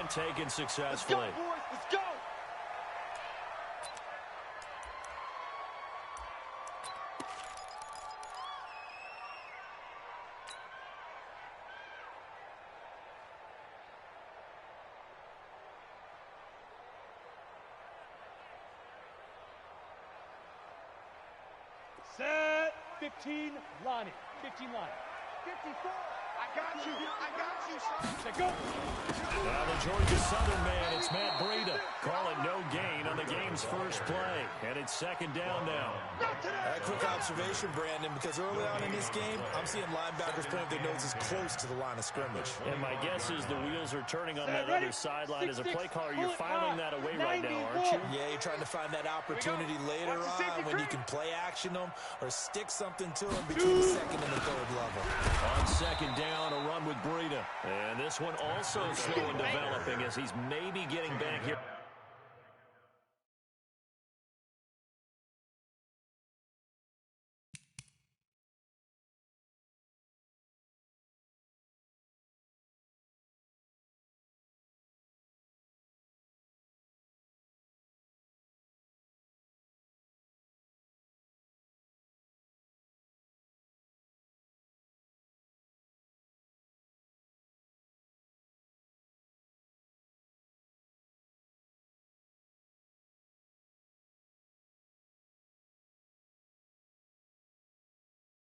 and taken successfully. Let's go, boys. Let's go. Set. 15, Lonnie. 15, Lonnie. 54. I got you. I got you, son. Set, go. Now the Georgia Southern man, it's Matt Breida. Call it no gain on the game's first play. And it's second down now. A quick observation, Brandon, because early on in this game, I'm seeing linebackers putting their noses close to the line of scrimmage. And my guess is the wheels are turning on that other sideline. As a play caller, you're filing that away right now, aren't you? Yeah, you're trying to find that opportunity later on when you can play action them or stick something to them between the second and the third level. On second down, a run with Breida. And this one also slow in developing as he's maybe getting back here.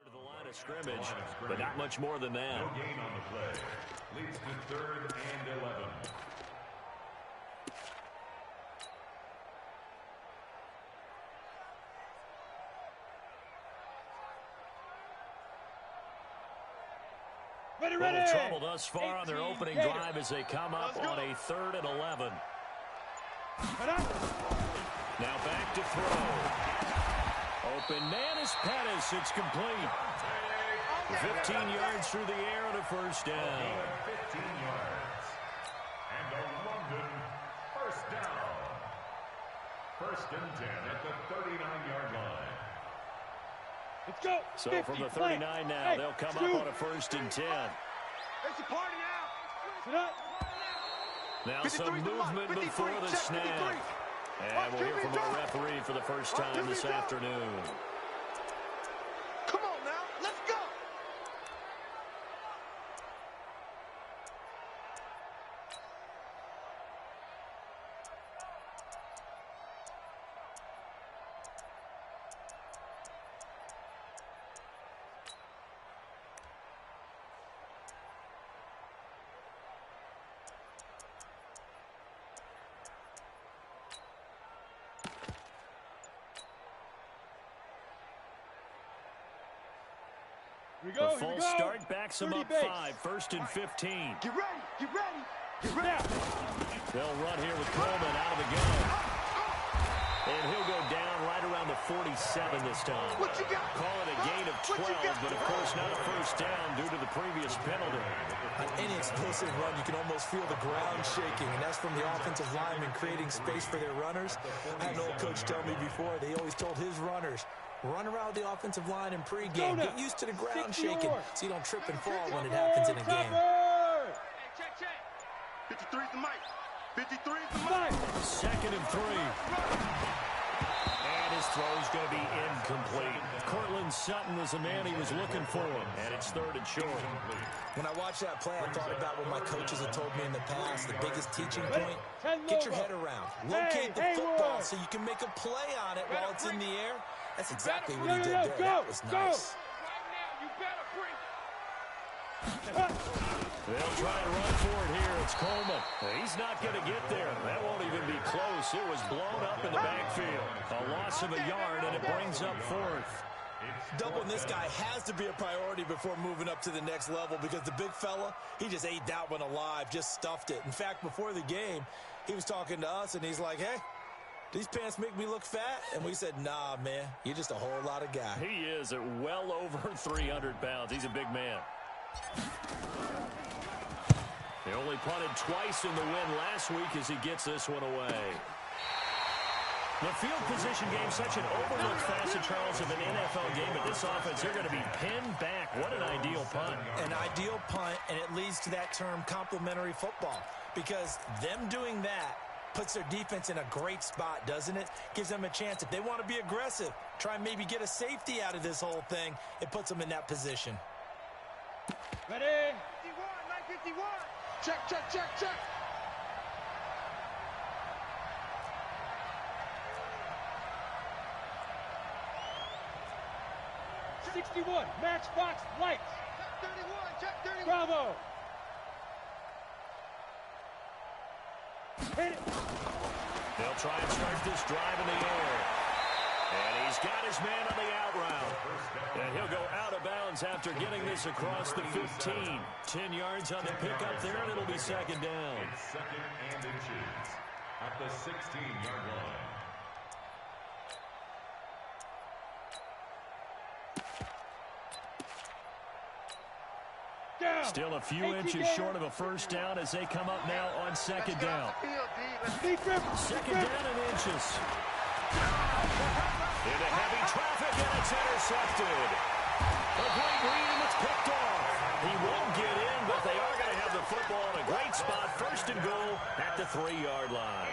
To the line of scrimmage, but not much more than that. No gain on the play. Leads to 3rd and 11. Ready. Little trouble thus far on their opening drive as they come up on a 3rd and 11. Now back to throw. Open man is Pettis. It's complete. 15 yards through the air and a first down. 15 yards. And a London first down. 1st and 10 at the 39-yard line. Let's go. So 50, from the 39 now, they'll come up on a 1st and 10. It's a party now. Sit up. Now some movement before the snap. And we'll hear from our referee for the first time this afternoon. Come on now, let's go. The false start backs him up 5, 1st and 15. Get ready, get ready, get ready. They'll run here with Coleman out of the gun. And he'll go down right around the 47 this time. What you got? Call it a gain of 12, but of course not a first down due to the previous penalty. On any explosive run, you can almost feel the ground shaking, and that's from the offensive linemen creating space for their runners. I had an old coach tell me before, they always told his runners, run around the offensive line in pregame. Get used to the ground shaking so you don't trip and fall when it happens in a game. Check. 53's the mic. 53's the mic. 2nd and 3. And his throw's going to be incomplete. Cortland Sutton was the man he was looking for. And it's 3rd and short. When I watched that play, I thought about what my coaches had told me in the past. The biggest teaching point, get your head around. Locate the football so you can make a play on it while it's in the air. That's exactly what he did there. That was nice. They'll try and run for it here. It's Coleman. He's not going to get there. That won't even be close. It was blown up in the backfield. A loss of a yard, and it brings up 4th. Doubling this guy has to be a priority before moving up to the next level because the big fella, he just ate that one alive, just stuffed it. In fact, before the game, he was talking to us, and he's like, hey, these pants make me look fat? And we said, nah, man, you're just a whole lot of guy. He is at well over 300 pounds. He's a big man. He only punted twice in the win last week as he gets this one away. The field position game, such an overlooked facet, Charles, of an NFL game. But this offense, they're going to be pinned back. What an ideal punt. An ideal punt, and it leads to that term complementary football. because them doing that puts their defense in a great spot, doesn't it? Gives them a chance. If they want to be aggressive, try and maybe get a safety out of this whole thing, it puts them in that position. Ready? 51, 951. Check, check, check, check. '61, Matchbox Lights. Check 31, check 31. Bravo. Hit it. They'll try and start this drive in the air. And he's got his man on the out route. And he'll go out of bounds after getting this across the 15. 10 yards on the pickup there, and it'll be second down. It's second and inches at the 16-yard line. Still a few inches short of a first down as they come up now on second down. Second down and inches. Into heavy traffic, and it's intercepted. A great read, and it's picked off. He won't get in, but they are going to have the football in a great spot. First and goal at the 3-yard line.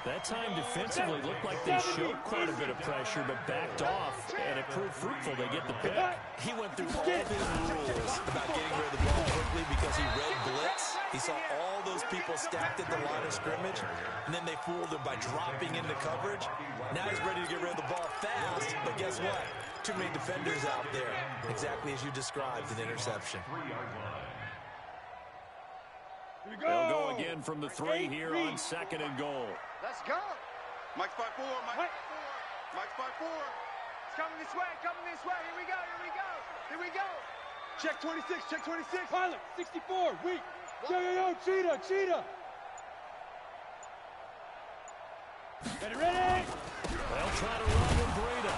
That time defensively looked like they showed quite a bit of pressure, but backed off, and it proved fruitful. They get the pick. He went through all his rules about getting rid of the ball quickly because he read blitz. He saw all those people stacked at the line of scrimmage, and then they fooled him by dropping into coverage. Now he's ready to get rid of the ball fast, but guess what? Too many defenders out there. Exactly as you described, an interception. They'll go again from the 3 here on second and goal. Let's go. Mike's by 4, Mike's by 4. It's coming this way, Here we go, here we go. Here we go. Check 26, check 26. Pilot, 64, weak. Yo, cheetah. Ready? They'll try to run with Breida.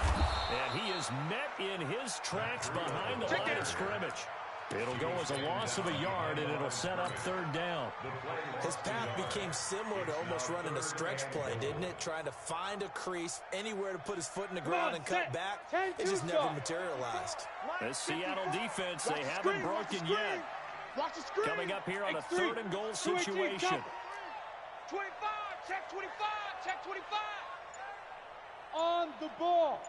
And he is met in his tracks behind the line of scrimmage. It'll go as a loss of a yard, and it'll set up third down. His path became similar to almost running a stretch play, didn't it? Trying to find a crease, anywhere to put his foot in the ground and cut back. It just never materialized. This Seattle defense, they haven't broken yet. Coming up here on a third and goal situation. 25, check 25, check 25. On the ball.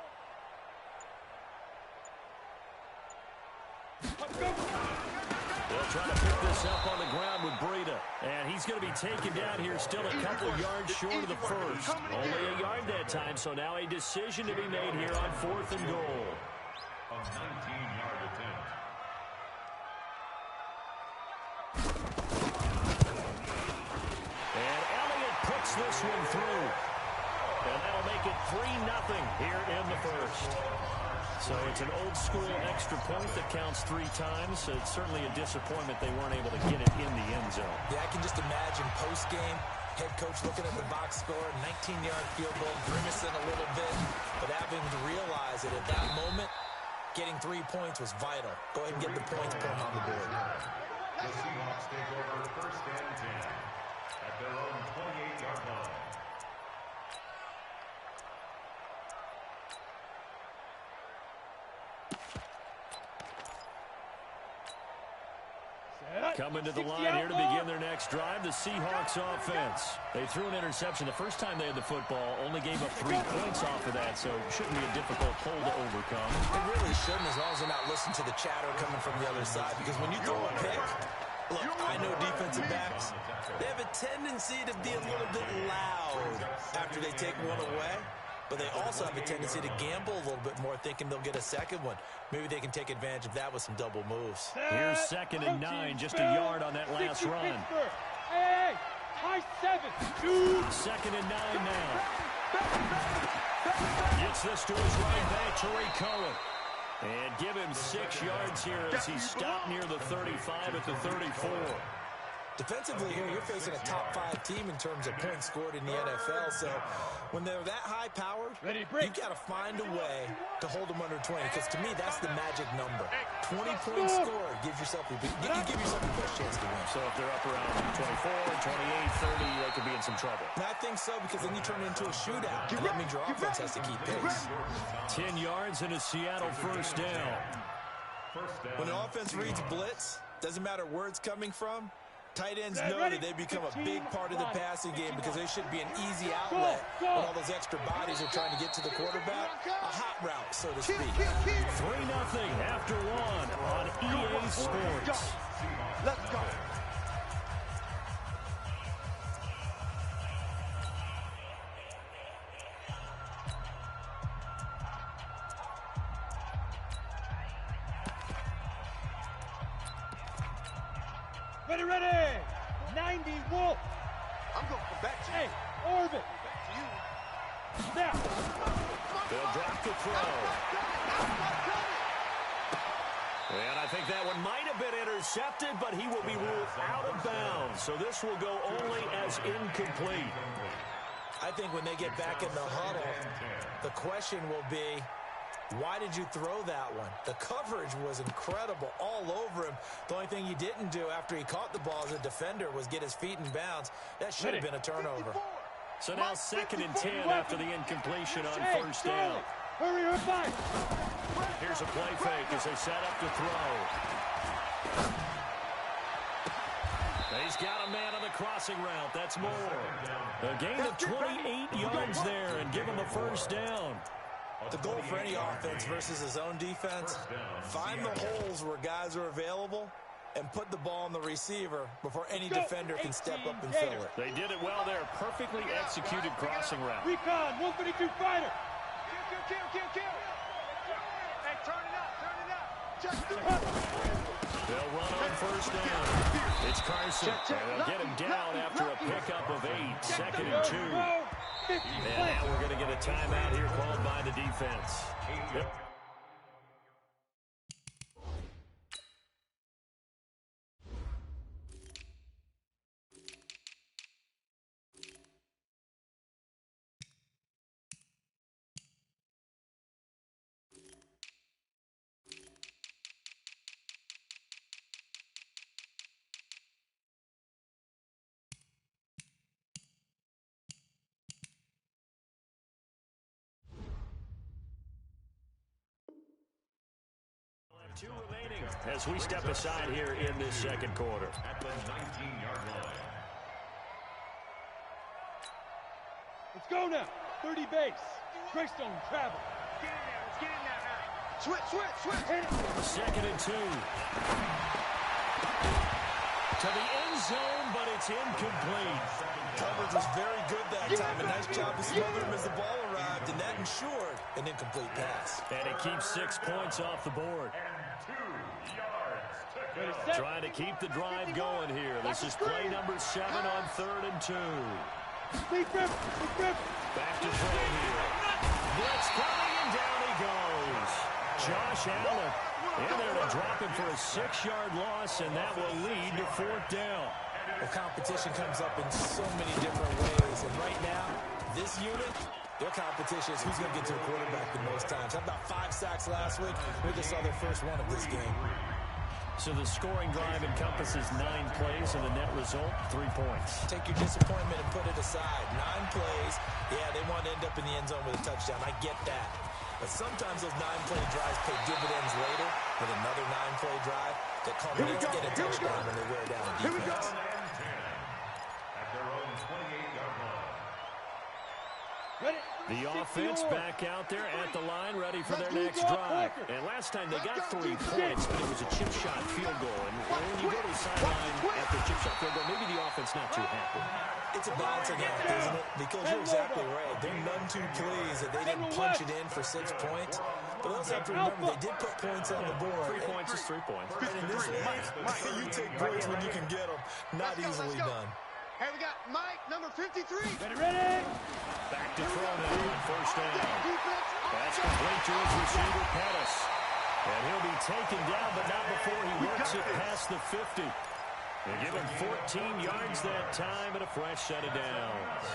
They'll try to pick this up on the ground with Breida. And he's going to be taken down here still a couple yards short of the first. Only a yard that time, so now a decision to be made here on fourth and goal. A 19-yard attempt. And Elliott puts this one through. And that'll make it 3-0 here in the first. So it's an old-school extra point that counts 3 times. It's certainly a disappointment they weren't able to get it in the end zone. Yeah, I can just imagine post-game, head coach looking at the box score, 19-yard field goal, grimacing a little bit, but having to realize that at that moment, getting 3 points was vital. Go ahead and get the points, put them on the board. The Seahawks take over first and 10 at their own 28-yard line. Coming to the line here to begin their next drive, the Seahawks offense. They threw an interception the first time they had the football, only gave up 3 points off of that, so shouldn't be a difficult hole to overcome. It really shouldn't, as long as they're not listening to the chatter coming from the other side, because when you throw a pick, look, I know defensive backs, they have a tendency to be a little bit loud after they take one away. But they also have a tendency to gamble a little bit more, thinking they'll get a second one. Maybe they can take advantage of that with some double moves. Here's second and 9, just a yard on that last run. Hey, high 7. Second and 9 now. Gets this to his right back, Tariq Cohen. And give him 6 yards here as he stopped near the 35 at the 34. Defensively here, you're facing a top-5 team in terms of points scored in the NFL. So when they're that high-powered, you've got to find a way to hold them under 20. Because to me, that's the magic number. 20 points scored gives yourself you give yourself the best chance to win. So if they're up around 24, 28, 30, they could be in some trouble. And I think so, because then you turn it into a shootout. And that means your offense has to keep pace. 10 yards and a Seattle first down. When an offense reads blitz, doesn't matter where it's coming from, Tight ends know that they become a big part of the passing game because they should be an easy outlet when all those extra bodies are trying to get to the quarterback. A hot route, so to speak. 3-0 after one on EA Sports. Let's go. Ready. 90 Wolf. I'm going to come back to you. Hey, Orbit. Back to you. Snap. They'll drop the throw. And I think that one might have been intercepted, but he will be ruled out of bounds. So this will go only as incomplete. I think when they get back in the huddle, the question will be, why did you throw that one? The coverage was incredible all over him. The only thing he didn't do after he caught the ball as a defender was get his feet in bounds. That should have been a turnover. So now 2nd and 10 after the incompletion on first down. Hurry up, back. Here's a play fake as they set up to throw. He's got a man on the crossing route. That's more. A gain of 28 yards there and give him a first down. The goal for any offense versus his own defense, find the holes where guys are available and put the ball on the receiver before any defender can step up and fill it. They did it well there. Perfectly executed crossing route. Recon, 152 fighter. Kill. Hey, turn it up. They'll run on first down. It's Carson. They'll get him down after a pickup of 8. 2nd and 2. And now we're going to get a timeout here called by the defense. Yep. Two remaining as we step aside here in this second quarter. At the 19-yard line. Let's go now. 30 base. Greystone travel. Let's get in there now. Switch. Hit it. 2nd and 2. To the end zone, but it's incomplete. Coverage was very good that time. A nice job to smother him as the ball arrived, and that ensured an incomplete pass. And it keeps 6 points off the board. Trying to keep the drive going here. This is play number 7 on 3rd and 2. Big rip. Back to throw here. Blitz coming, and down he goes. Josh Allen in there to drop him for a 6-yard loss, and that will lead to 4th down. Well, competition comes up in so many different ways, and right now, this unit, their competition is who's going to get to the quarterback the most times. Had about 5 sacks last week. We just saw their first one of this game. So the scoring drive encompasses 9 plays, and the net result, 3 points. Take your disappointment and put it aside. 9 plays. Yeah, they want to end up in the end zone with a touchdown. I get that. But sometimes those 9-play drives pay dividends later with another 9-play drive that culminates in a touchdown when they wear down a defense. At their own 28-yard line. Ready. The offense back out there at the line, ready for their next drive. And last time they got 3 points, but it was a chip shot field goal. And when you go to the sideline after a chip shot field goal, maybe the offense not too happy. It's a balancing act, isn't it? Because you're exactly right. They're none too pleased that they didn't punch it in for 6 points. But they also have to remember they did put points on the board. 3 points is 3 points. And in this league, you take points when you can get them. Not easily done. Hey, we got Mike, number 53. Ready. Back to throw now on first down. That's complete to his receiver, Pettis. And he'll be taken down, but not before he works it past the 50. They give him 14 yards that time and a fresh set of downs.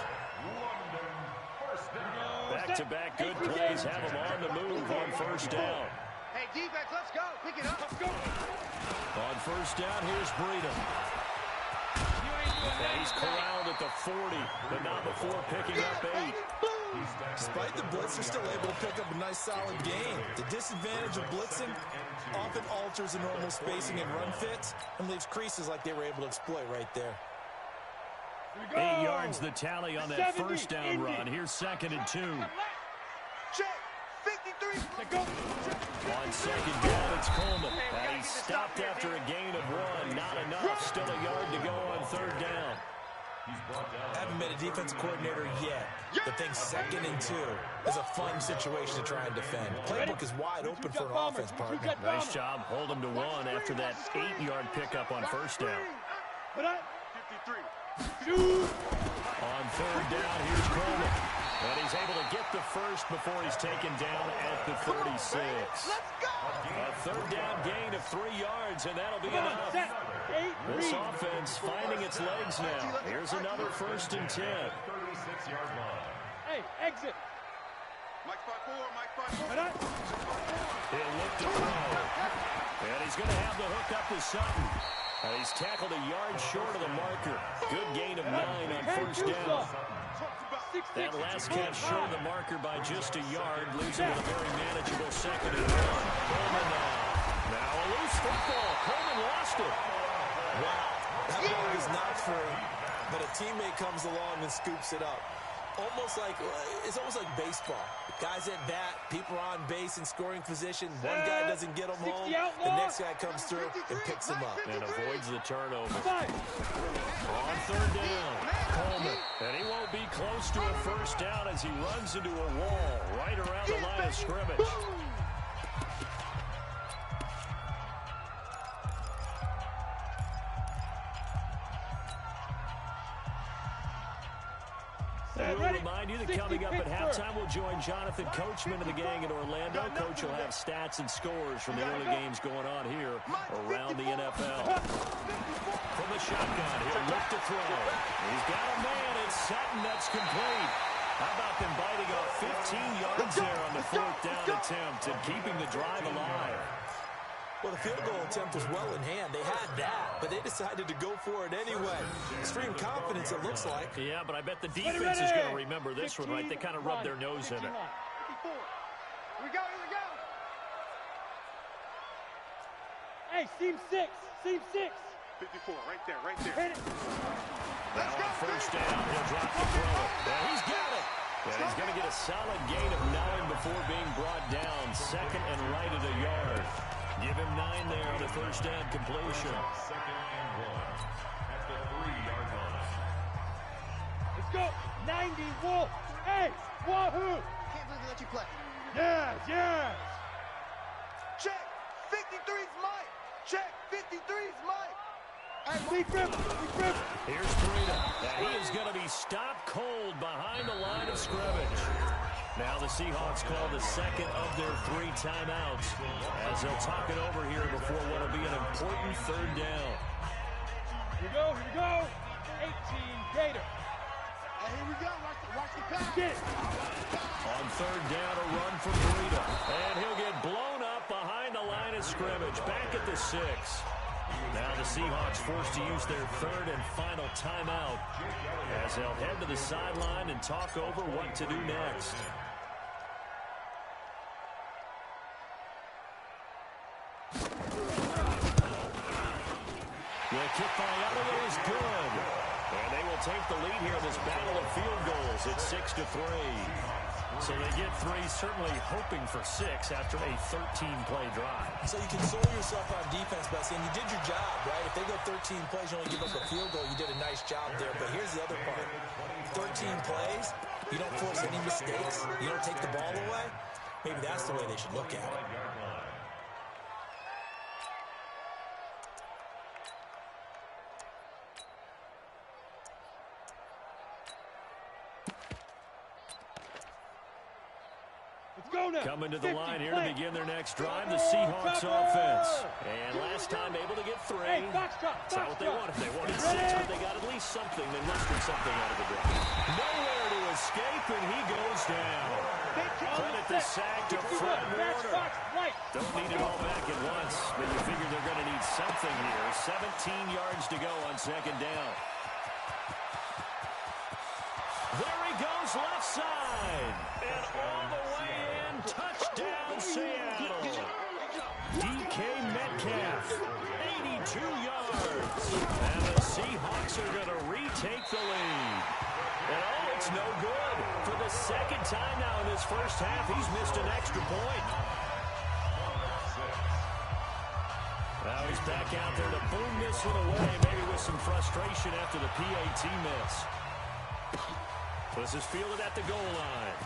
Back-to-back good plays have him on the move on first down. Hey, defense, let's go. Pick it up. Let's go. On first down, here's Breedham. And he's corralled at at the 40, but not before picking up 8. Despite the blitz, they're still able to pick up a nice, solid gain. The disadvantage of blitzing often alters the normal spacing and run fits and leaves creases like they were able to exploit right there. 8 yards the tally on that first down run. Here's 2nd and 2. Check. 53. Go. On 2nd down, it's Coleman. And he stopped after a gain of 1. Not enough. Still a yard to go on 3rd down. Haven't been a defense coordinator yet, but think 2nd and 2 is a fun situation to try and defend. Playbook is wide open for an offense, partner. Nice job. Hold him to 1 after that 8-yard pickup on 1st down. 53. On 3rd down, here's Coleman. And he's able to get the first before he's taken down at the 36. Let's go. A 3rd down gain of 3 yards, and that'll be enough. This offense finding its legs now. Here's another 1st and 10. 36-yard line. Hey, exit. Mike 5-4. Mike 5-4. He'll look to throw. And he's going to have the hook up to Sutton. And he's tackled a yard short of the marker. Good gain of 9 on 1st down. That last catch short of the marker by just a yard, leaves him with a very manageable 2nd and 1. Coleman now a loose football. Coleman lost it. Wow, that ball is not free, but a teammate comes along and scoops it up. It's almost like baseball. Guys at bat, people are on base in scoring position. One guy doesn't get him home, the next guy comes through and picks him up. And avoids the turnover. On 3rd down, Coleman. And he won't be close to a 1st down as he runs into a wall right around the line of scrimmage. And we'll remind you that coming up at halftime, we'll join Jonathan Coachman and the gang in Orlando. Coach will have stats and scores from the early games going on here around the NFL. From the shotgun, he'll look to throw. He's got a man, it's Sutton, that's complete. How about them biting off 15 yards there on the 4th down attempt and keeping the drive alive? Well, the field goal attempt was well in hand. They had that, but they decided to go for it anyway. Extreme confidence, it looks like. Yeah, but I bet the defense is going to remember this one, right? They kind of rubbed their nose in it. 54. Here we go, here we go. Hey, seam 6. Seam 6. 54, right there, right there. Hit it. Now on 1st down, he'll drop the throw. And he's got it. And he's going to get a solid gain of 9 before being brought down. 2nd and right at a yard. Give him 9 there on the 1st down completion. 2nd and 1 at the 3-yard line. Let's go. 90 Wolf. Hey, wahoo. Can't believe they let you play. Yes, yes. Check. 53's Mike. Check. 53's Mike. Lead grip. Here's Breida. And he is going to be stopped cold behind the line of scrimmage. Now the Seahawks call the 2nd of their 3 timeouts as they'll talk it over here before what will be an important 3rd down. Here we go. 18 Gator. Hey, here we go. Watch the pass. Get it. On 3rd down, a run from Breida. And he'll get blown up behind the line of scrimmage. Back at the 6. Now the Seahawks forced to use their 3rd and final timeout as they'll head to the sideline and talk over what to do next. The kick by Elliott is good. And they will take the lead here in this battle of field goals. It's 6-3. So they get 3, certainly hoping for 6 after a 13-play drive. So you console yourself on defense by saying you did your job, right? If they go 13 plays, you only give up a field goal, you did a nice job there. But here's the other part. 13 plays, you don't force any mistakes, you don't take the ball away. Maybe that's the way they should look at it. Coming to the line here to begin their next drive, the Seahawks offense. And last time able to get 3. That's not what they wanted. They wanted 6, but they got at least something. They mustered something out of the drive. Nowhere to escape, and he goes down. Credit the sack to Fred Warner. Don't need it all back at once, but you figure they're going to need something here. 17 yards to go on 2nd down. goes left side. And all the way in, touchdown Seattle. DK Metcalf, 82 yards. And the Seahawks are going to retake the lead. And oh, it's no good. For the second time now in this first half, he's missed an extra point. Now he's back out there to boom this one away, maybe with some frustration after the PAT miss. This is fielded at the goal line.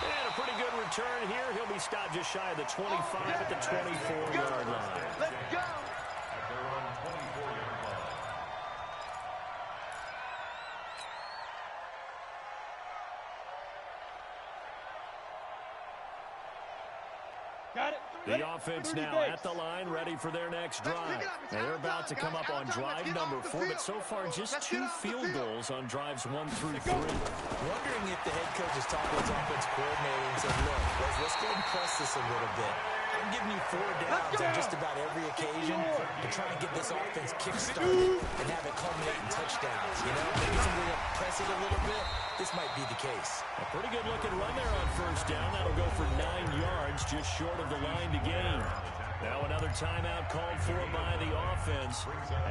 And a pretty good return here. He'll be stopped just shy of the 25 at the 24-yard line. Let's go. At their own 24-yard line. Got it. The offense now at the line, ready for their next drive. Now they're about to come up on drive number 4, but so far just 2 field goals on drives 1 through 3. Wondering if the head coach is talking to his offense coordinator and said, look, let's go and press this a little bit. I'm giving you 4 downs on just about every occasion to try and get this offense kick-started and have it culminate in touchdowns. You know, maybe somebody will press it a little bit. This might be the case. A pretty good looking run there on first down. That'll go for 9 yards, just short of the line to gain. Now another timeout called for by the offense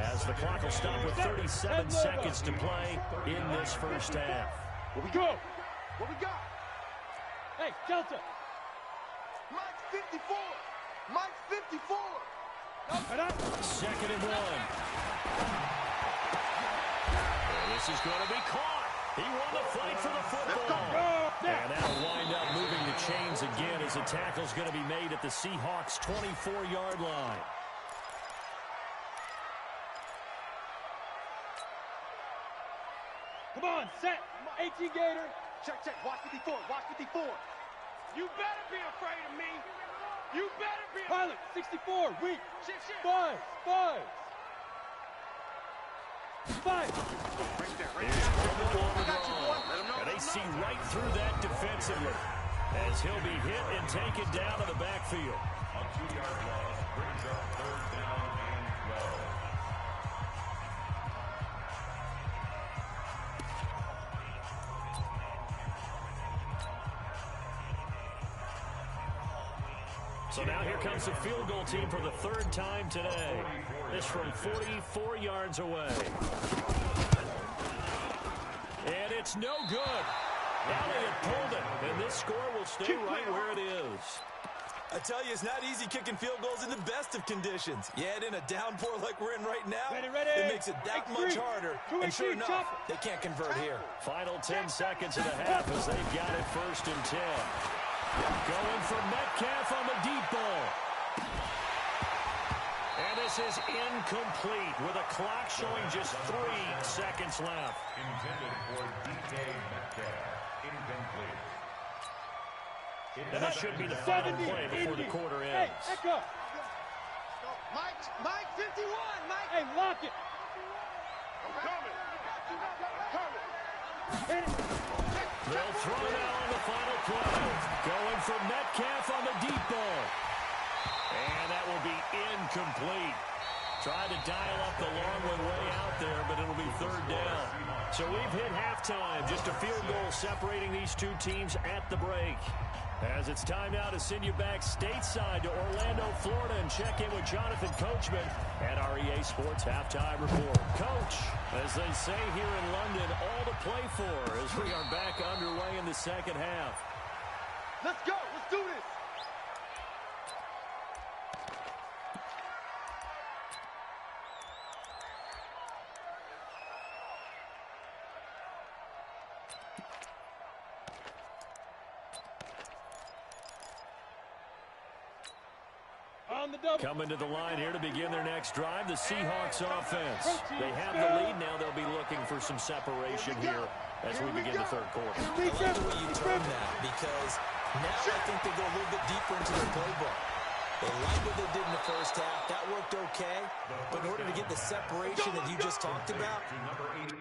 as the clock will stop with 37 seconds to play in this first half. Where we go? What we got? Hey, Delta. Mike's 54. Mike's 54. Second and 1. And this is going to be caught. He won the fight for the football. And that'll wind up moving the chains again as the tackle's going to be made at the Seahawks' 24-yard line. Come on, set. 18 Gator. Check. Watch 54. Watch 54. You better be afraid of me. You better be. Pilot, 64, weak. Shit. Five. Right there. Here's Crumble on the draw. And they see right through that defensively as he'll be hit and taken down to the backfield. A 2-yard loss brings up 3rd down and 12. So now here comes the field goal team for the 3rd time today. This from 44 yards away. And it's no good. Elliott pulled it, and this score will stay right where it is. I tell you, it's not easy kicking field goals in the best of conditions. Yet in a downpour like we're in right now, Ready. it makes it that much harder. And sure enough, they can't convert here. Final 10 seconds of the half as they've got it 1st and 10. Going for Metcalf on the deep ball. And this is incomplete with a clock showing just 3 seconds left. Intended for DK Metcalf. Incomplete. And that should be the final play before the quarter ends. Hey, echo. Mike 51. Mike. Hey, lock it. I'm coming. Hit it. They'll throw now on the final play. Going for Metcalf on the deep ball. And that will be incomplete. Tried to dial up the long one way out there, but it'll be 3rd down. So we've hit halftime. Just a field goal separating these 2 teams at the break. As it's time now to send you back stateside to Orlando, Florida, and check in with Jonathan Coachman at our EA Sports Halftime Report. Coach, as they say here in London, all to play for as we are back underway in the second half. Let's go. Let's do this. Coming to the line here to begin their next drive, the Seahawks offense. They have the lead now. They'll be looking for some separation here as we begin the 3rd quarter. I like the way you term that because now I think they go a little bit deeper into their playbook. They like what they did in the first half. That worked okay. But in order to get the separation that you just talked about, Number 8.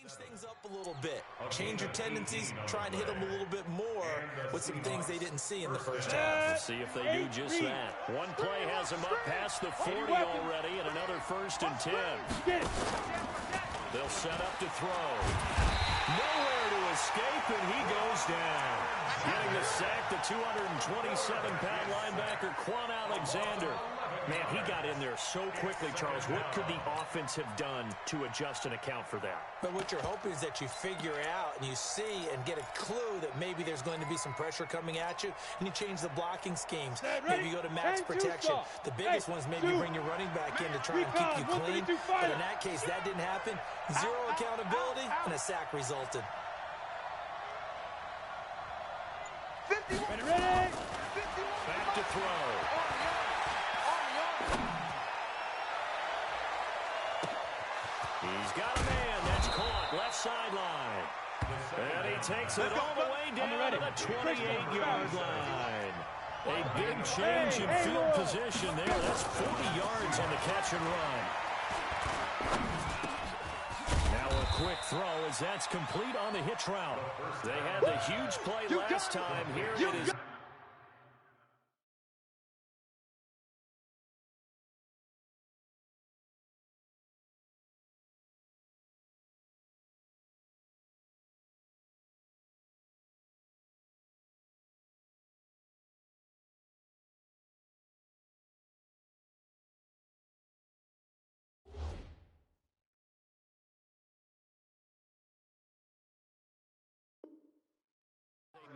Things up a little bit. Change your tendencies, trying to hit them a little bit more with some things they didn't see in the first half. We'll see if they do just that. One play has them up past the 40 already, and another 1st and 10. They'll set up to throw. Nowhere to escape, and he goes down. Getting the sack, the 227-pound linebacker, Quan Alexander. Man, he got in there so quickly, Charles. What could the offense have done to adjust and account for that? But what you're hoping is that you figure out and you see and get a clue that maybe there's going to be some pressure coming at you, and you change the blocking schemes. Maybe you go to max protection. The biggest ones maybe bring your running back in to try and keep you clean. But in that case, that didn't happen. Zero accountability, and a sack resulted. 51. Ready? Back to throw. He's got a man. That's caught. Left sideline. And he takes it all the way down to the 28-yard line. A big change in field position there. That's 40 yards on the catch and run. Now a quick throw as that's complete on the hitch route. They had the huge play last time. Here it is.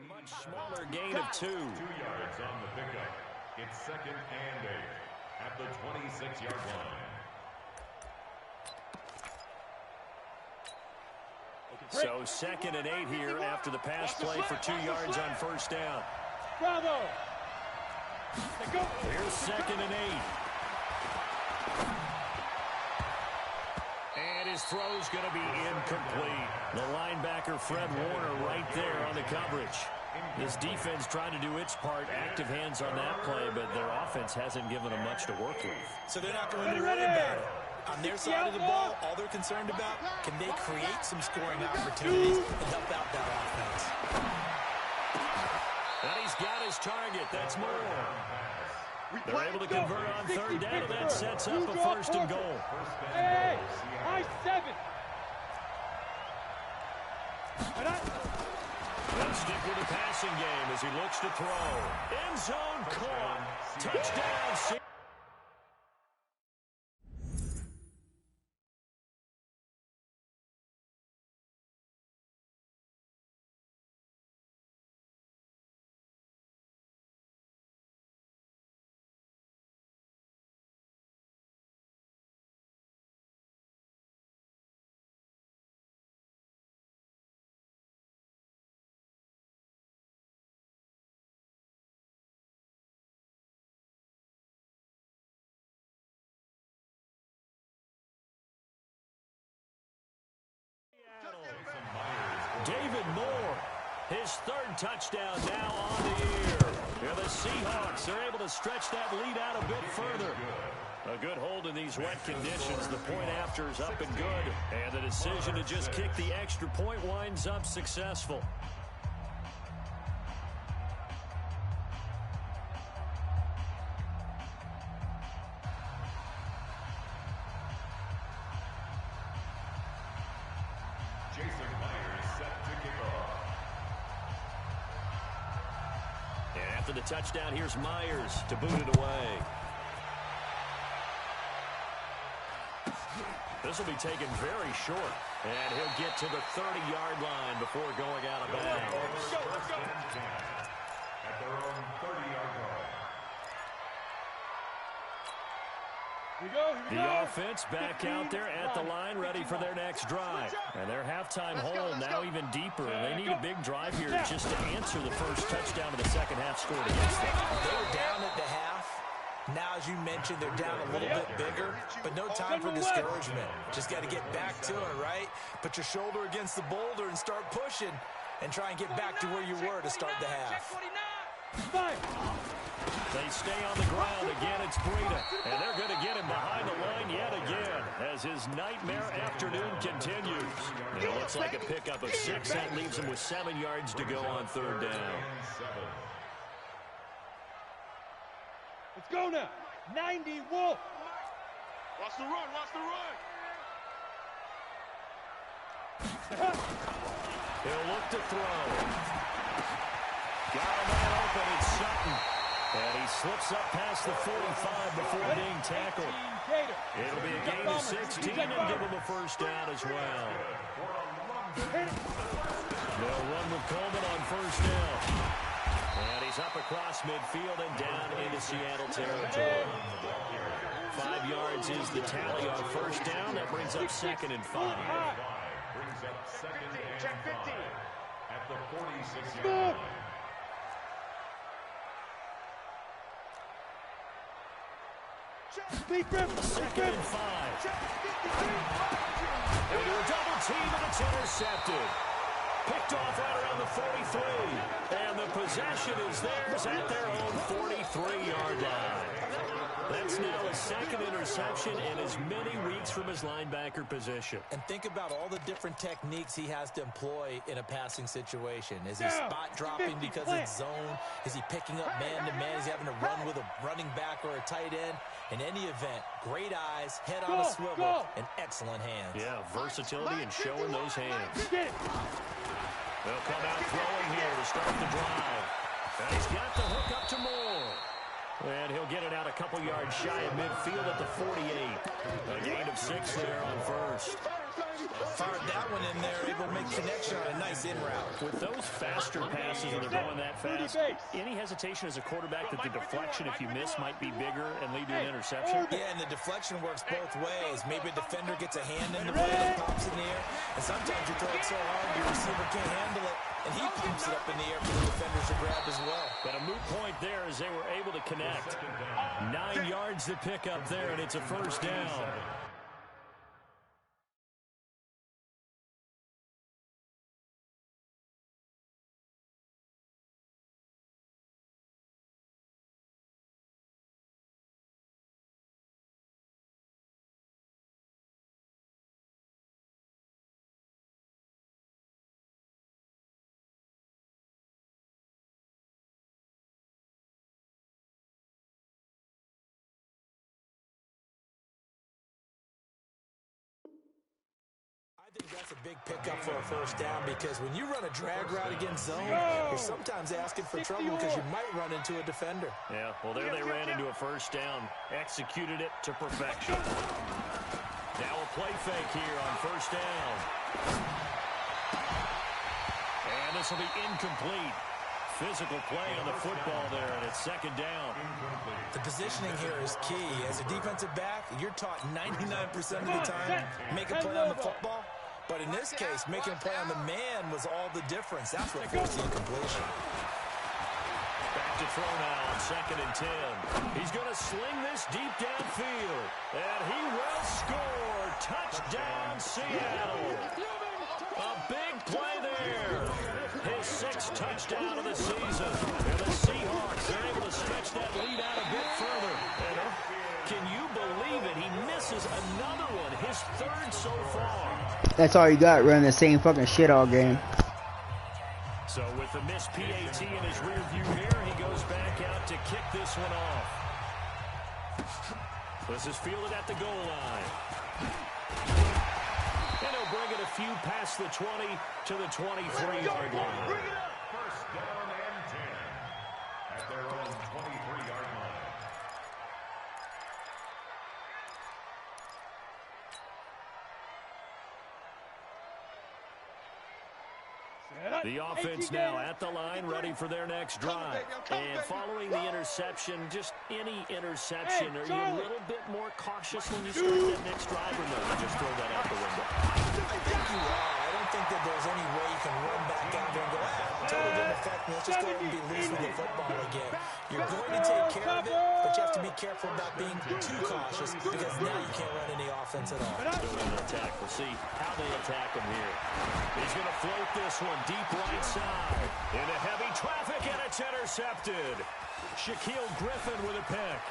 Much smaller gain of 2. 2 yards on the pickup. It's 2nd and 8 at the 26-yard line. So 2nd and 8 here after the pass play for 2 yards on 1st down. Bravo. Here's 2nd and 8. And his throw's going to be incomplete. The linebacker, Fred Warner, right there on the coverage. This defense trying to do its part, active hands on that play, but their offense hasn't given them much to work with. So they're not going to worry about it. On their side of the ball, all they're concerned about, can they create some scoring opportunities and help out that offense? And he's got his target. That's more. They're able to convert on 3rd down, and that sets up a 1st and goal. Hey, high 7. They'll stick with the passing game as he looks to throw. End zone caught. Touchdown. David Moore, his 3rd touchdown now on the year. Yeah, the Seahawks are able to stretch that lead out a bit further. A good hold in these wet conditions. The point after is up and good. And the decision to just kick the extra point winds up successful. After the touchdown, here's Myers to boot it away. This will be taken very short, and he'll get to the 30-yard line before going out of bounds. At their own 30-yard line. The offense back out there at the line, ready for their next drive. And their halftime hole now even deeper. They need a big drive here just to answer the first touchdown of the second half scored against them. They were down at the half. Now, as you mentioned, they're down a little bit bigger, but no time for discouragement. Just got to get back to it, right? Put your shoulder against the boulder and start pushing and try and get back to where you were to start the half. They stay on the ground. Again, it's Breida. And they're going to get him behind the line yet again as his nightmare afternoon continues. It looks like a pickup of 6. That leaves him with 7 yards to go on third down. Let's go now. 90 Wolf. Watch the run. Watch the run. He'll look to throw. Got a man open. It's Sutton. And he slips up past the 45 before being tackled. It'll be a gain of 16 and give him a first down as well. They'll run with Coleman on first down. And he's up across midfield and down into Seattle territory. 5 yards is the tally on first down. That brings up 2nd and 5. Brings up 2nd and 5 at the 46-yard line. Second and 5. They do a double team and it's intercepted. Picked off right around the 43. And the possession is theirs at their own 43-yard line. That's now his 2nd interception in as many weeks from his linebacker position. And think about all the different techniques he has to employ in a passing situation. Is he spot dropping because it's zone? Is he picking up man-to-man? Is he having to run with a running back or a tight end? In any event, great eyes, head on a swivel, and excellent hands. Yeah, versatility and showing those hands. They'll come out throwing here to start the drive. And he's got the hook up to Moore. And he'll get it out a couple yards shy of midfield at the 48. A gain of 6 there on first. Fired that one in there, able to make connection on a nice in route. With those faster passes and they're going that fast, any hesitation as a quarterback that the deflection, if you miss, might be bigger and lead to an interception? Yeah, and the deflection works both ways. Maybe a defender gets a hand in the play that pops in the air, and sometimes you throw it so hard your receiver can't handle it, and he pumps it up in the air for the defenders to grab as well. But a moot point there as they were able to connect. 9 yards to pick up there, and it's a first down. I think that's a big pickup for a first down because when you run a drag route against zone, you're sometimes asking for trouble because you might run into a defender. Yeah, well, there they ran into a first down. Executed it to perfection. Now a play fake here on first down. And this will be incomplete. Physical play on the football there, and it's 2nd down. The positioning here is key. As a defensive back, you're taught 99% of the time, make a play on the football. But in this case, making a play on the man was all the difference. That's what forced the incompletion. Back to throw now on 2nd and 10. He's going to sling this deep downfield. And he will score. Touchdown, Seattle. A big play there. His 6th touchdown of the season. And the Seahawks are able to stretch that lead out a bit further. And can you believe it? He misses another one. His 3rd so far. That's all you got, running the same fucking shit all game. So with the missed PAT in his rear view mirror, he goes back out to kick this one off. This is fielded at the goal line. And he'll bring it a few past the 20 to the 23-yard line. First down and 10 at their own 23-yard line. The offense now at the line, ready for their next drive. And following the interception, just any interception, are you a little bit more cautious when you start that next drive, or no? You just throw that out the window? I think you are. I don't think that there's any way you can run back out there and go, totally didn't affect me. Let's just go ahead and be loose with the football again. You're going to take care of it, but you have to be be careful about being too cautious because now you can't run any offense at all. Still in attack. We'll see how they attack him here. He's going to float this one deep right side. Into heavy traffic, and it's intercepted. Shaquille Griffin with a pick.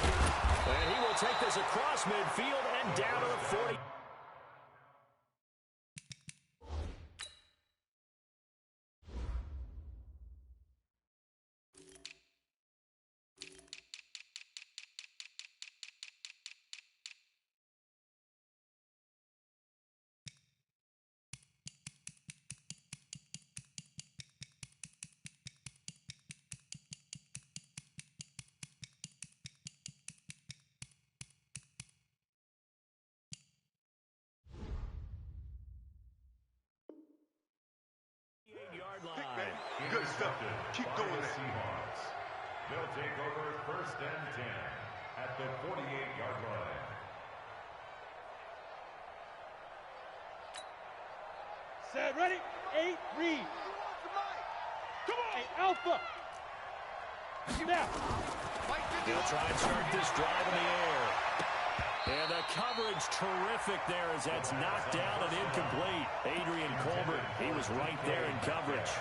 And he will take this across midfield and down to the 40. Good stuff. Keep doing that. Seahawks. They'll take over 1st and 10 at the 48-yard line. Set, ready? 8, read. Come on. 8, alpha. Snap. They'll try and start this drive in the air. And the coverage terrific there as that's knocked down and incomplete. Adrian Colbert, he was right there in coverage.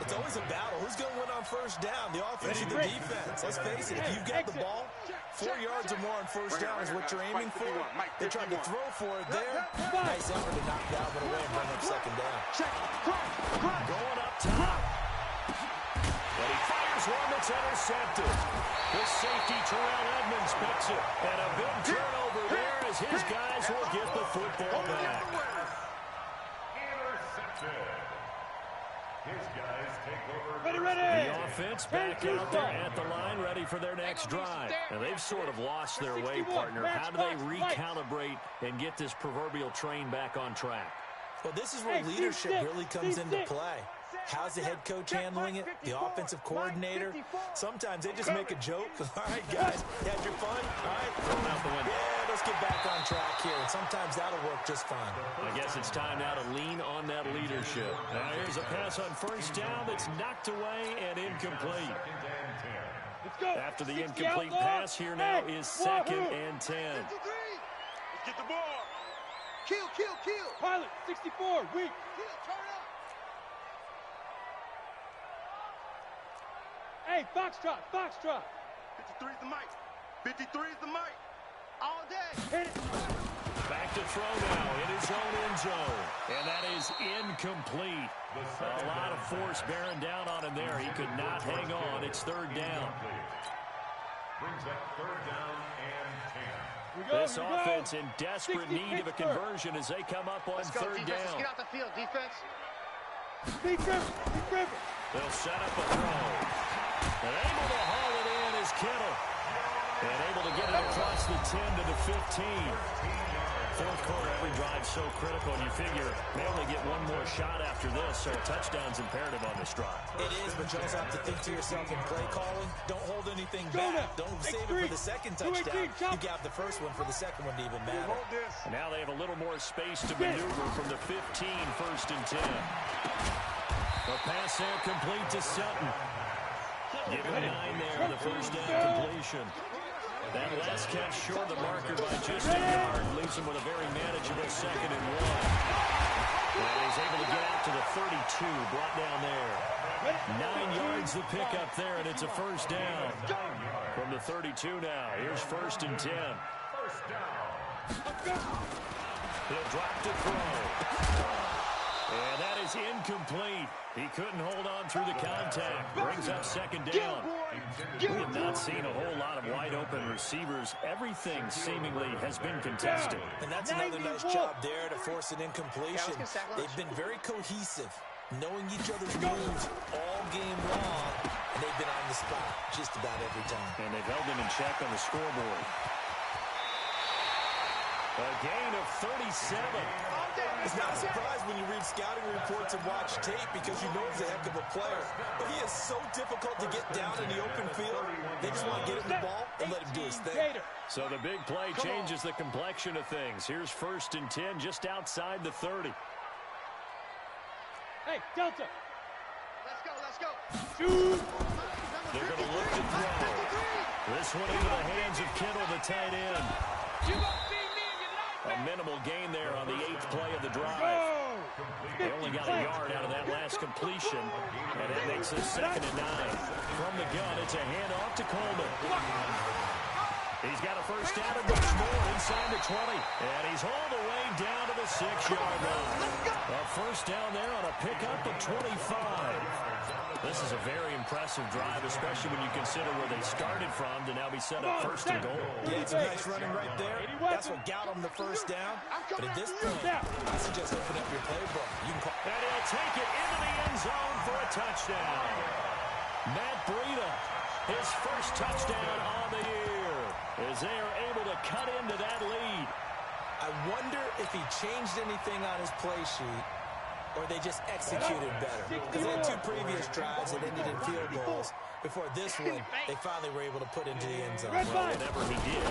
It's always a battle. Who's going to win on first down, the offense or the defense? Let's face it, if you've got the ball, 4 yards or more on first down is what you're aiming for. They tried to throw for it there. Nice effort to knock down, but away and bring up second down. Going up top. But he fires one that's intercepted. The safety, Terrell Edmonds, picks it. And a big turnover there as his guys will get the football back. Intercepted. His guys take over. Ready. The offense back out there at the line, ready for their next drive. And they've sort of lost their way, partner. How do they recalibrate and get this proverbial train back on track? Well, this is where leadership really comes into play. How's the head coach handling it? The offensive coordinator? Sometimes they just make a joke. All right, guys, you had your fun? All right. Throwing out the window. Yeah, let's get back on track here. And sometimes that'll work just fine. I guess it's time now to lean on that leadership. Now here's a pass on first down that's knocked away and incomplete. Let's go. After the incomplete pass, here now is 2nd and 10. Let's get the ball. Kill. Pilot, 64, weak. Kill, turn up. Hey, foxtrot. 53 is the mic. 53 is the mic. All day. Hit it. Back to throw now in his own end zone. And that is incomplete. A lot of force bearing down on him there. He could not hang on. It's 3rd down. Brings up 3rd down and 10. This offense in desperate need of a conversion as they come up on 3rd down. Let's get out the field, defense. Speed River. They'll set up a throw. And able to haul it in is Kittle. And able to get it across the 10 to the 15. 4th quarter, every drive so critical, and you figure they only get one more shot after this, so a touchdown's imperative on this drive. It is, but you also have to think to yourself in play calling. Don't hold anything back. Don't save it for the second touchdown. You got the first one for the second one to even matter. And now they have a little more space to maneuver from the 15, 1st and 10. The pass there complete to Sutton. Give him 9 there, the first down completion. That last catch short the marker by just a yard, leaves him with a very manageable 2nd and 1. And he's able to get out to the 32, brought down there. 9 yards the pickup there, and it's a first down. From the 32 now, here's 1st and 10. First down. He'll drop to throw. And that is incomplete. He couldn't hold on through the contact. Brings up 2nd down. We have not seen a whole lot of wide-open receivers. Everything seemingly has been contested. And that's another nice job there to force an incompletion. They've been very cohesive, knowing each other's moves all game long, and they've been on the spot just about every time. And they've held him in check on the scoreboard. A gain of 37. It's not a surprise when you read scouting reports and watch tape because you know he's a heck of a player. But he is so difficult to get down in the open field. They just want to get him the ball and let him do his thing. So the big play changes the complexion of things. Here's 1st and 10 just outside the 30. Hey, Delta. Let's go. Shoot. They're going to look to throw. This one into the hands of Kittle, the tight end. A minimal gain there on the 8th play of the drive. They only got a yard out of that last completion, and that makes it 2nd and 9. From the gun, it's a handoff to Coleman. He's got a first down and much more inside the 20. And he's hauled away down to the 6-yard line. A first down there on a pickup of 25. This is a very impressive drive, especially when you consider where they started from to now be set up 1st and goal. Yeah, it's a nice running right there. That's what got him the first down. But at this point, I suggest open up your playbook. You can call. And he'll take it into the end zone for a touchdown. Matt Breida, his first touchdown on the year, as they are able to cut into that lead. I wonder if he changed anything on his play sheet, or they just executed better. Because they had 2 previous drives that ended in field goals. Before this one, they finally were able to put into the end zone. Well, whatever he did,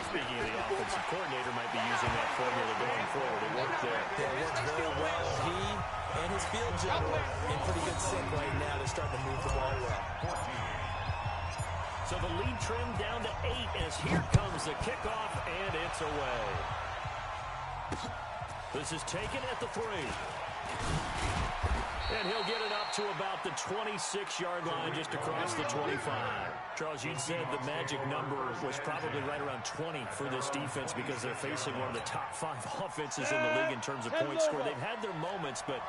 speaking of the offensive coordinator, might be using that formula going forward. It worked there. Yeah, it worked very well. He and his field general in pretty good sync right now. They're starting to move the ball well. So the lead trimmed down to 8 as here comes the kickoff, and it's away. This is taken at the 3. And he'll get it up to about the 26-yard line just across the 25. Charles, you said the magic number was probably right around 20 for this defense because they're facing one of the top 5 offenses in the league in terms of points scored. They've had their moments, but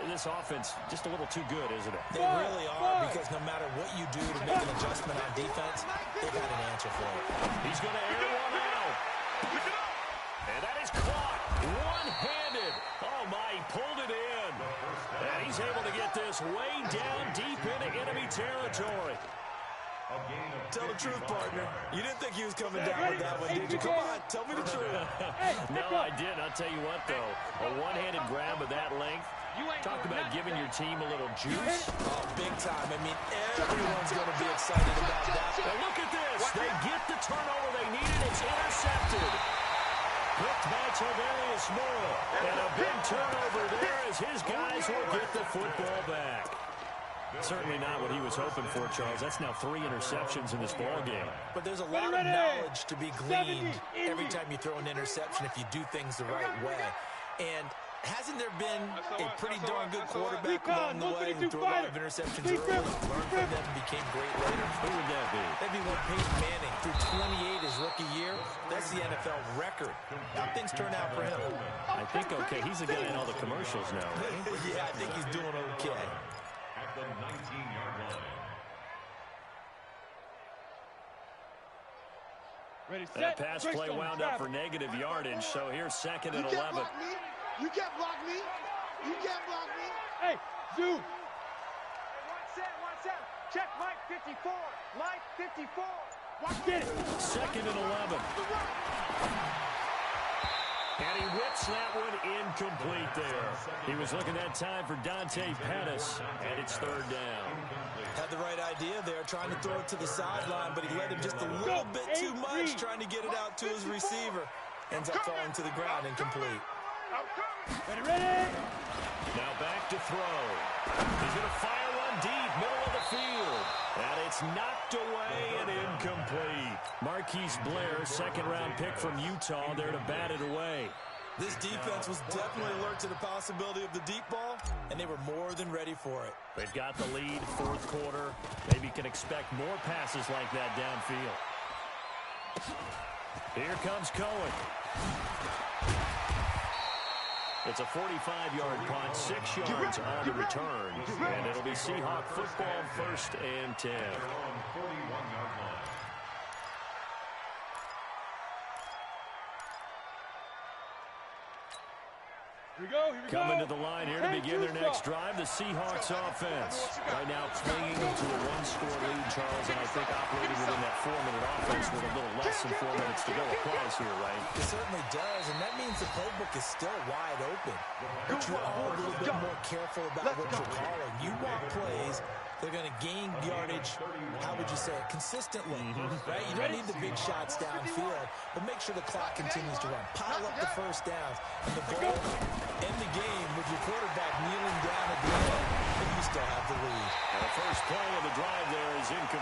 this offense just a little too good, isn't it? They really are, because no matter what you do to make an adjustment on defense, they've got an answer for it. He's going to air one out. And that is caught one-handed. Oh, my, he pulled it in. And he's able to get this way down deep into enemy territory. Tell the truth, partner. You didn't think he was coming down with that one, did you? Come on, tell me the truth. No, I didn't. I'll tell you what, though. A one-handed grab of that length. Talk about giving your team a little juice. Oh, big time. I mean, everyone's going to be excited about that. Now look at this. They get the turnover they needed. It's intercepted. Picked by Tavarius Moore. And a big turnover there as his guys will get the football back. Certainly not what he was hoping for, Charles. That's now 3 interceptions in this ball game. But there's a lot of knowledge to be gleaned every time you throw an interception if you do things the right way. And hasn't there been a pretty darn good quarterback along the way who threw a lot of interceptions early, learned from them, and became great later? Who would that be? That'd be one Peyton Manning. Through 28 his rookie year. That's the NFL record. How things turn out for him? I think okay. He's the guy in all the commercials now, right? Yeah, I think he's doing okay. At the 19-yard line. That pass play wound up for negative yardage, so here's 2nd and 11. You can't block me. You can't block me. Hey, Zoo. One set. Check Mike 54. Mike 54. Get it. 2nd and 11. And he whips that one incomplete there. He was looking that time for Dante Pettis, and it's 3rd down. Had the right idea there, trying to throw it to the sideline, but he let him just a little bit too much, trying to get it out to his receiver. Ends up falling to the ground incomplete. Ready. Now back to throw. He's going to fire one deep, middle of the field. And it's knocked away and incomplete. Marquise Blair, 2nd-round pick from Utah, there to bat it away. This defense was definitely alert to the possibility of the deep ball, and they were more than ready for it. They've got the lead, 4th quarter. Maybe can expect more passes like that downfield. Here comes Cohen. It's a 45-yard punt, 6 yards on the return, and it'll be Seahawk football, 1st and 10. Here we go. Coming to the line here to begin their next drive, the Seahawks offense. Right now clinging to a 1-score lead, Charles, and I think operating within that 4-minute offense with a little less than 4 minutes to go applies here, right? It certainly does, and that means the playbook is still wide open. But you're all a little bit more careful about what you're calling. You want plays that are going to gain yardage, how would you say it, consistently, right? You don't need the big shots downfield, but make sure the clock continues to run. Pile up the first downs, and the goal, end the game with your quarterback kneeling down at the end, and you still have the lead. And the first play of the drive there is incomplete.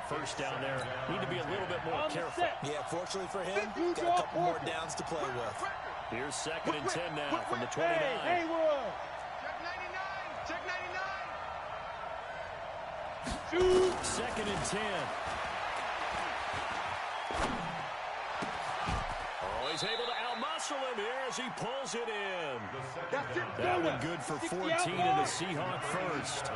first down there. Need to be a little bit more careful. Yeah, fortunately for him, got a couple more downs to play with. Here's 2nd and 10 now from the 29. Hey, Haywood. Check 99. Shoot. 2nd and 10. Oh, he's able to out-muscle him here as he pulls it in. That one good for 14 in the Seahawk first.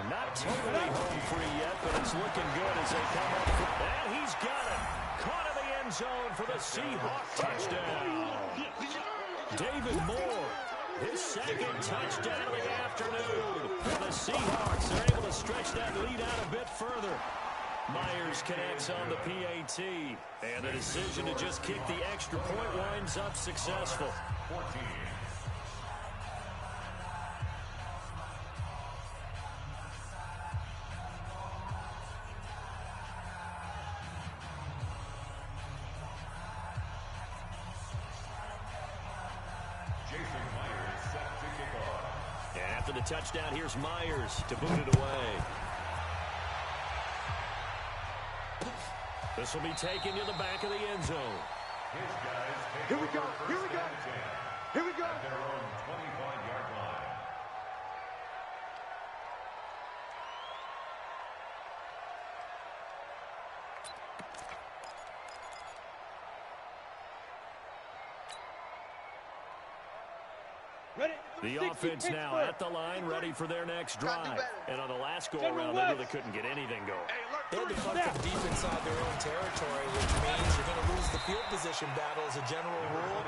And not totally home free yet, but it's looking good as they come up. And he's got it. Caught in the end zone for the Seahawk touchdown. David Moore, his 2nd touchdown of the afternoon. For the Seahawks, they're able to stretch that lead out a bit further. Myers connects on the PAT. And the decision to just kick the extra point winds up successful. 14. After the touchdown, here's Myers to boot it away. This will be taken to the back of the end zone. Here we go. Here we go. Here we go. At their own 25-yard line. Ready? The offense now at the line, ready for their next drive. And on the last go-around, they really couldn't get anything going. They had to punt from deep inside their own territory, which means you're going to lose the field position battle as a general rule.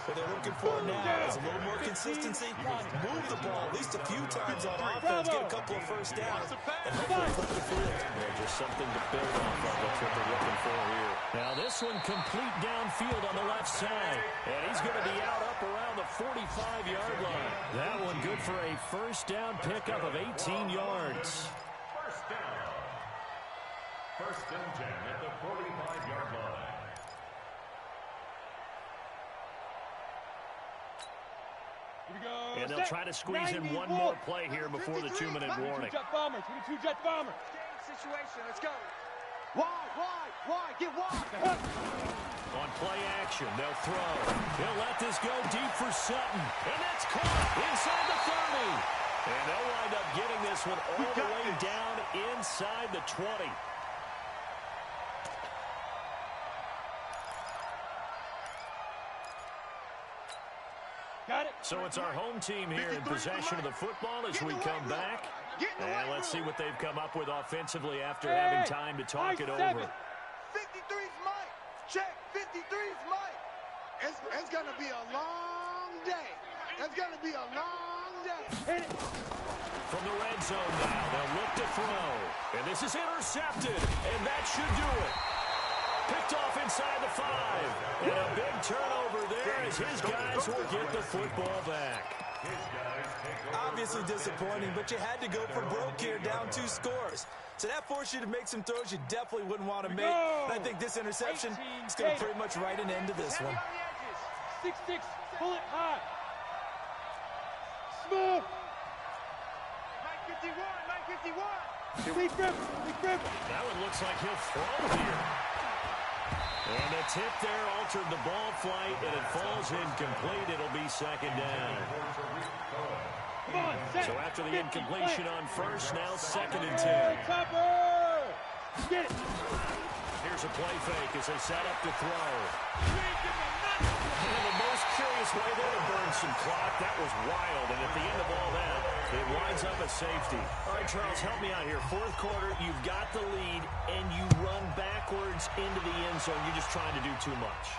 What they're looking for now is a little more consistency. Move the ball at least a few times on offense, get a couple of first downs, and hopefully flip the field. Yeah, just something to build off of. That's what they're looking for here. Now this one complete downfield on the left side. And he's going to be out up around the 45-yard line. That one good for a first down pickup of 18 yards. First down. 1st and 10 at the 45-yard line. Here we go. And they'll try to squeeze in one more play here before the 2-minute warning. 22 jet bombers. 22 jet bombers. Situation. Let's go. Wide. Get wide. On play action, they'll throw. He'll let this go deep for Sutton. And that's caught inside the 30. And they'll wind up getting this one all the way down inside the 20. Got it. So it's our home team here in possession of the football as we come back. And let's see what they've come up with offensively after having time to talk it over. 53's Mike. Check. 53's Mike. It's going to be a long day. It's going to be a long day. Hit it. From the red zone now, they'll look to throw. And this is intercepted. And that should do it. Picked off inside the 5. And a big turnover there as his guys will get the football back. Obviously disappointing, but you had to go for broke here, down 2 scores. So that forced you to make some throws you definitely wouldn't want to make. And I think this interception is going to pretty much write an end to this one. 6-6. Pull it high. Smooth. Mike 51. Lead grip. That one looks like he'll throw here. And the tip there altered the ball flight, and it falls incomplete. It'll be 2nd down. Come on, So after the incompletion on first, now 2nd and 10. Topper. Get it. Here's a play fake as they set up to throw. And the most curious way there to burn some clock. That was wild, and at the end of all that, it winds up a safety. All right, Charles, help me out here. 4th quarter, you've got the lead, and you run backwards into the end zone. You're just trying to do too much.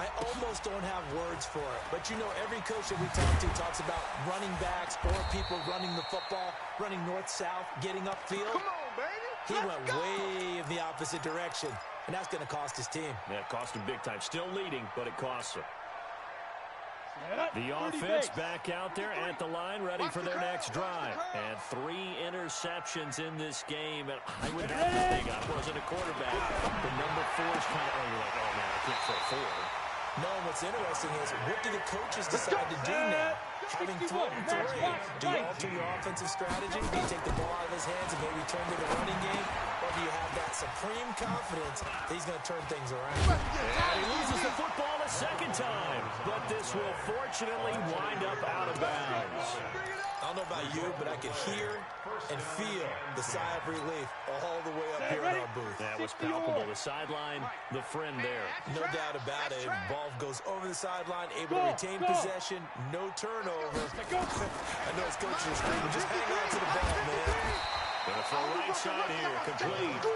I almost don't have words for it, but you know every coach that we talk to talks about running backs or people running the football, running north-south, getting upfield. Come on, baby. He went way in the opposite direction, and that's going to cost his team. Yeah, it cost him big time. Still leading, but it costs him. The 30 offense base. back out there at the line, ready for their next drive. And 3 interceptions in this game. And I would have to think I wasn't a quarterback. The number 4 is kind of, you're like, oh, man, I can't throw 4. No, what's interesting is, what do the coaches decide to do now? Having thrown 3, do you alter your offensive strategy? Do you take the ball out of his hands and maybe turn to the running game? or do you have that supreme confidence that he's going to turn things around? And he loses the football a second time, but this will fortunately wind up out of bounds. I don't know about you, but I could hear and feel the sigh of relief all the way up here in our booth. That was palpable. The sideline, the friend there. No doubt about it. Ball goes over the sideline, able to retain possession, no turnover. I know his coaches are screaming, just hang on to the ball, man. Gonna throw right side here, complete.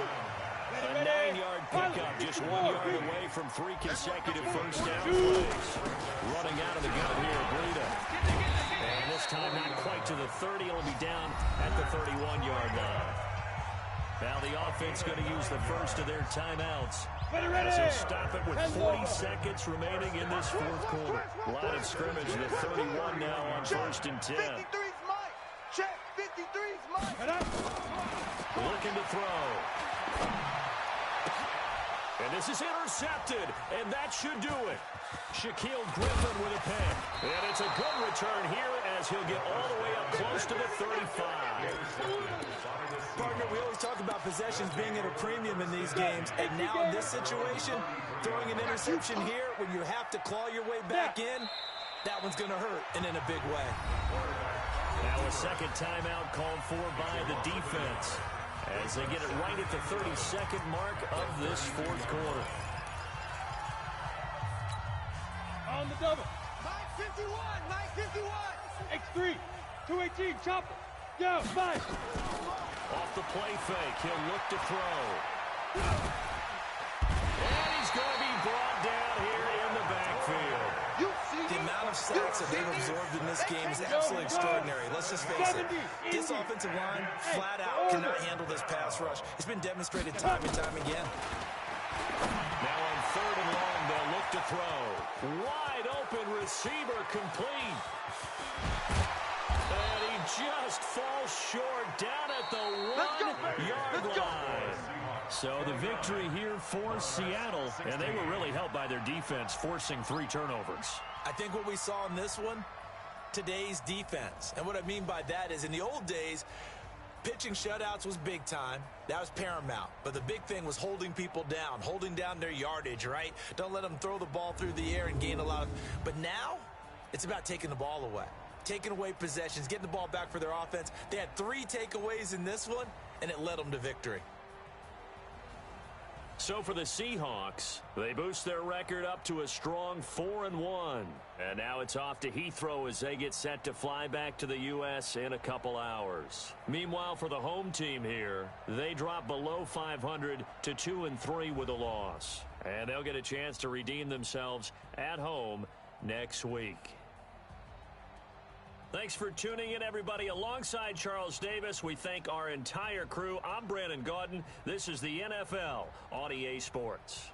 A 9-yard pickup, just 1 yard away from 3 consecutive first down plays. Running out of the gun here, Breida. And this time not quite to the 30. It'll be down at the 31-yard line. Now the offense going to use the first of their timeouts as they stop it with 40 seconds remaining in this fourth quarter. Line of scrimmage, the 31 now on 1st and 10. 53's mine. Check. 53's mine. Looking to throw. And this is intercepted, and that should do it. Shaquille Griffin with a pick. And it's a good return here as he'll get all the way up close to the 35. Partner, we always talk about possessions being at a premium in these games, and now in this situation, throwing an interception here when you have to claw your way back in, that one's going to hurt, and in a big way. Now a second timeout called for by the defense as they get it right at the 32nd mark of this fourth quarter. On the double. 951. X3. 218. Chopper. Go. 5. Off the play fake, he'll look to throw. And he's going to be brought down here in the backfield. The amount of sacks that they've absorbed in this game is absolutely extraordinary. Let's just face it. This offensive line, flat out, cannot handle this pass rush. It's been demonstrated time and time again. Now on 3rd and long, they'll look to throw. Wide open receiver complete. And he just falls short down at the 1-yard line. So the victory here for Seattle, and they were really helped by their defense, forcing 3 turnovers. I think what we saw in this one, today's defense. And what I mean by that is in the old days, pitching shutouts was big time. That was paramount. But the big thing was holding people down, holding down their yardage, right? Don't let them throw the ball through the air and gain a lot of... But now, it's about taking the ball away. Taking away possessions, getting the ball back for their offense. They had 3 takeaways in this one, and it led them to victory. So for the Seahawks, they boost their record up to a strong 4-1. And now it's off to Heathrow as they get set to fly back to the U.S. in a couple hours. Meanwhile, for the home team here, they drop below 500 to 2-3 with a loss. And they'll get a chance to redeem themselves at home next week. Thanks for tuning in, everybody. Alongside Charles Davis, we thank our entire crew. I'm Brandon Gaudin. This is the NFL on EA Sports.